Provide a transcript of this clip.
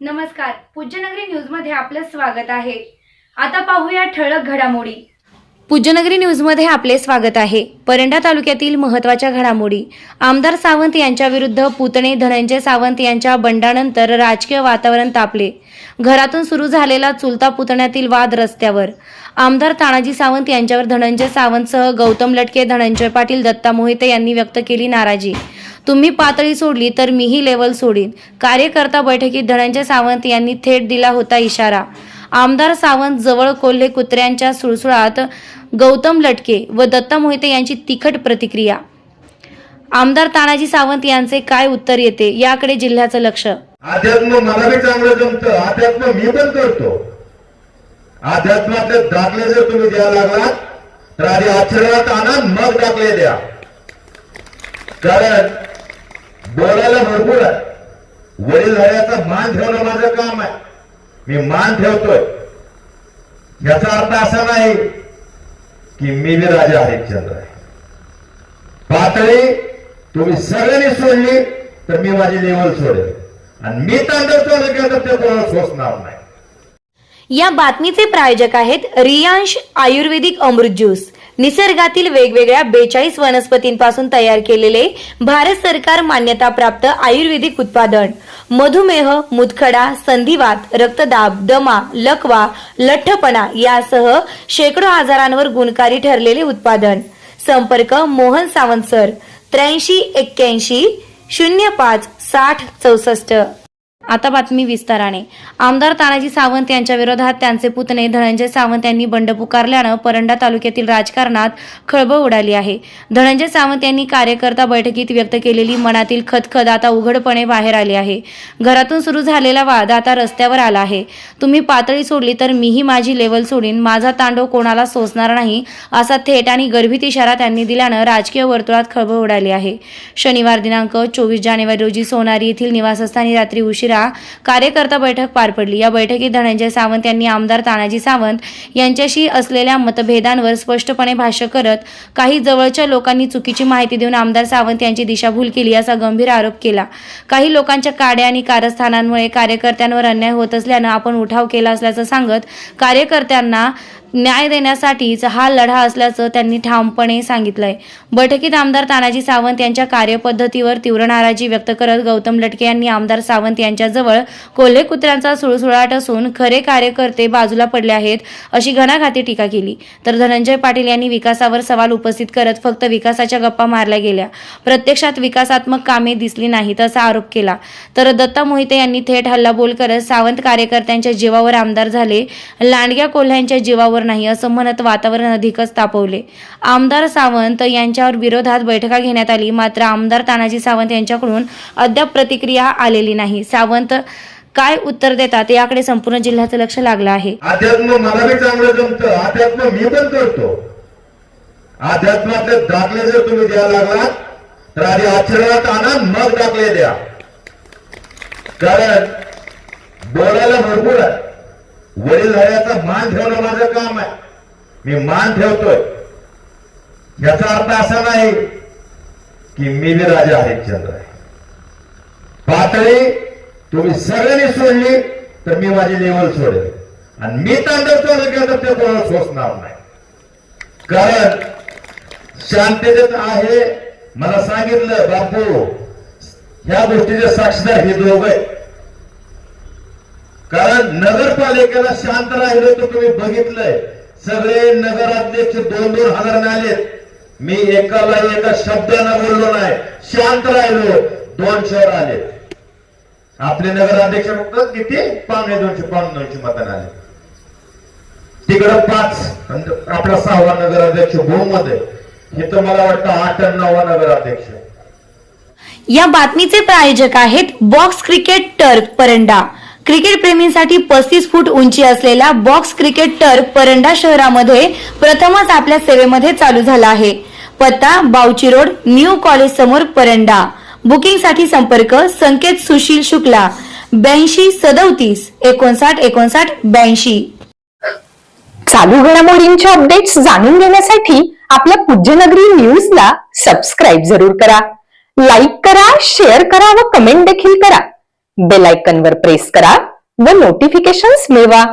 नमस्कार, पूज्यनगरी न्यूज मध्ये आपलं स्वागत आहे। आता पाहूया ठळक घडामोडी। पूज्यनगरी न्यूज मध्ये आपले स्वागत आहे। परंडा तालुक्यातील महत्त्वाच्या घडामोडी। आमदार सावंत यांच्या विरुद्ध पुतणे धनंजय सावंत यांच्या बंडानंतर राजकीय वातावरण तापले। घरातून सुरू झालेला चुलता पुतण्यातील वाद रस्त्यावर। आमदार तानाजी सावंत यांच्यावर धनंजय सावंतसह गौतम लटके, धनंजय पाटील, दत्ता मोहिते यांनी व्यक्त केली नाराजी। तुम्ही पातळी सोडली तर मीही लेवल सोडीन। कार्यकर्ता बैठकीत धनंजय सावंत यांनी थेट दिला होता इशारा। आमदार सावंत जवळ कोल्हे कुत्र्यांच्या सुळसुळात गौतम लटके व दत्ता मोहिते यांची तिखट प्रतिक्रिया। आमदार तानाजी सावंत यांचे काय उत्तर येते याकडे जिल्ह्याचं लक्ष। अध्यात्म मला बी चांगलं जमतं, अध्यात्म मी पण करतो। अध्यात्मातले दाखले जर तुम्ही द्यायला लागलात तर आधी आचरणात आणा, मग दाखले द्या। कारण बोलायला भरपूर आहे, वडीलधाऱ्याचा मान ठेवणं माझं काम आहे, मी मान ठेवतोय। याचा अर्थ असा नाही की मी बी राजा हरिश्चंद्र आहे। पातळी तुम्ही सगळ्यांनी सोडली तर मी माझी लेवल सोडेल, आणि मी तांडव चालू केलं तर ते कोणाला सोसणार नाही। या बातमीचे प्रायोजक आहेत रियांश आयुर्वेदिक अमृत ज्यूस। निसर्गातील वेगवेगळ्या 42 वनस्पतींपासून तयार केलेले भारत सरकार मान्यताप्राप्त आयुर्वेदिक उत्पादन। मधुमेह, मुतखडा, संधिवात, रक्तदाब, दमा, लकवा, लठ्ठपणा यासह शेकडो आजारांवर गुणकारी ठरलेले उत्पादन। संपर्क मोहन सावंत सर 83 81 05 60 64। आता बातमी विस्ताराने। आमदार तानाजी सावंत यांच्या विरोधात त्यांचे पुतणे धनंजय सावंत यांनी बंड पुकारल्यानं परंडा तालुक्यातील राजकारणात खळबळ उडाली आहे। धनंजय सावंत यांनी कार्यकर्ता बैठकीत व्यक्त केलेली मनातील खदखद आता उघडपणे बाहेर आली आहे। घरातून सुरू झालेला वाद आता रस्त्यावर आला आहे। तुम्ही पातळी सोडली तर मीही माझी लेवल सोडीन, माझा तांडव कोणाला सोसणार नाही असा थेट आणि गर्भित इशारा त्यांनी दिल्यानं राजकीय वर्तुळात खळबळ उडाली आहे। शनिवार दिनांक 24 जानेवारी रोजी सोनारी येथील निवासस्थानी रात्री उशिरा कार्यकर्ता बैठक पार पडली। या बैठकीत धनंजय सावंत यांनी आमदार तानाजी सावंत यांच्याशी असलेल्या मतभेदांवर स्पष्टपणे भाष्य करत काही जवळच्या लोकांनी चुकीची माहिती देऊन आमदार सावंत यांची दिशाभूल केली असा गंभीर आरोप केला। काही लोकांच्या काड्या आणि कारस्थानांमुळे कार्यकर्त्यांवर अन्याय होत असल्यानं आपण उठाव केला असल्याचं सांगत कार्यकर्त्यांना न्याय देण्यासाठीच हा लढा असल्याचं त्यांनी ठामपणे सांगितलंय। बैठकीत आमदार तानाजी सावंत यांच्या कार्यपद्धतीवर तीव्र नाराजी व्यक्त करत गौतम लटके यांनी आमदार सावंत यांच्याजवळ कोल्हे कुत्र्यांचा सुळसुळाट असून खरे कार्यकर्ते बाजूला पडले आहेत अशी घणाघाती टीका केली। तर धनंजय पाटील यांनी विकासावर सवाल उपस्थित करत फक्त विकासाच्या गप्पा मारल्या गेल्या, प्रत्यक्षात विकासात्मक कामे दिसली नाहीत असा आरोप केला। तर दत्ता मोहिते यांनी थेट हल्लाबोल करत सावंत कार्यकर्त्यांच्या जीवावर आमदार झाले, लांडग्या कोल्ह्यांच्या जीवावर नाही असं म्हणत वातावरण अधिकच तापवले। आमदार सावंत यांच्यावर विरोधात बैठका घेण्यात आली, मात्र आमदार तानाजी सावंत यांच्याकडून अद्याप प्रतिक्रिया आलेली नाही। सावंत काय उत्तर देतात याकडे संपूर्ण जिल्ह्याचं लक्ष लागलं आहे। अध्यात्म मला बी चांगलं जमतं, अध्यात्म मी पण करतो। अध्यात्मातले दाखले जर तुम्ही द्यायला लागलात तर आधी आचरणात आणा, मग दाखले द्या। कारण बोलायला भरपूर आहे, वडीलधाऱ्याचा मान ठेवणं माझं काम आहे, मी मान ठेवतोय। याचा अर्थ असा नाही की मी बी राजा हरिश्चंद्र आहे। पातळी तुम्ही सगळ्यांनी सोडली तर मी माझी लेवल सोडेल, आणि मी तांडव चालू केलं तर ते कोणाला सोसणार नाही। कारण शांततेत आहे, मला सांगितलं बापू ह्या गोष्टीचे साक्षीदार हे दोघं। कारण नगरपालिकेला शांत राहिलो तर तुम्ही बघितलंय, सगळे नगराध्यक्ष 2-2 हजार आलेत। मी एकाला एका शब्दानं बोललो नाही, शांत राहिलो, 200 आले। आपले नगराध्यक्ष फक्त किती 250 मतांना आले, तिकडं 5, आपला 6वा नगराध्यक्ष बहुमत, हे तर मला वाटतं 8 आणि 9वा नगराध्यक्ष। या बातमीचे प्रायोजक आहेत box cricket turf Paranda. Cricket प्रेमींसाठी 35 फूट उंची असलेला बॉक्स क्रिकेट टर्फ परंडा शहरामध्ये प्रथमच आपल्या सेवेमध्ये चालू झाला आहे। पत्ता बावची रोड, न्यू कॉलेज समोर, परंडा। बुकिंग साठी संपर्क संकेत सुशील शुक्ला 82 37 59 59 82। चालू घडामोडींचे अपडेट्स जाणून घेण्यासाठी आपल्या पूज्यनगरी न्यूजला सबस्क्राइब जरूर करा, लाईक करा, शेअर करा व कमेंट देखील करा। बेल आयकॉन वर प्रेस करा व नोटिफिकेशन्स मिळवा.